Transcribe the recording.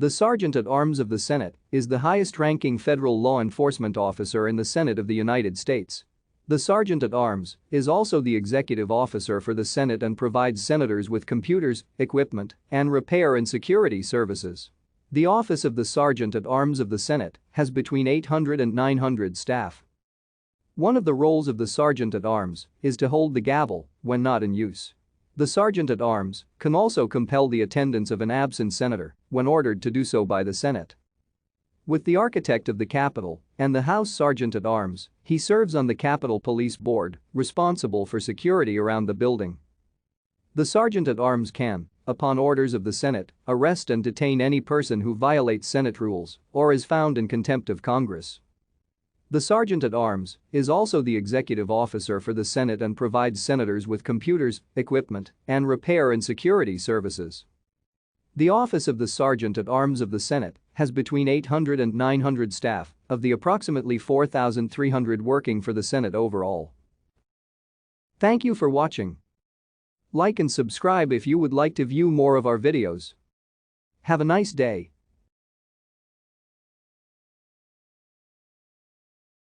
The Sergeant at Arms of the Senate is the highest-ranking federal law enforcement officer in the Senate of the United States. The Sergeant at Arms is also the executive officer for the Senate and provides senators with computers, equipment, and repair and security services. The office of the Sergeant at Arms of the Senate has between 800 and 900 staff. One of the roles of the Sergeant at Arms is to hold the gavel when not in use. The Sergeant at Arms can also compel the attendance of an absent senator when ordered to do so by the Senate. With the architect of the Capitol and the House Sergeant at Arms, he serves on the Capitol Police Board, responsible for security around the building. The Sergeant at Arms can, upon orders of the Senate, arrest and detain any person who violates Senate rules or is found in contempt of Congress. The Sergeant at Arms is also the executive officer for the Senate and provides senators with computers, equipment, and repair and security services. The office of the Sergeant at Arms of the Senate has between 800 and 900 staff of the approximately 4,300 working for the Senate overall. Thank you for watching. Like and subscribe if you would like to view more of our videos. Have a nice day.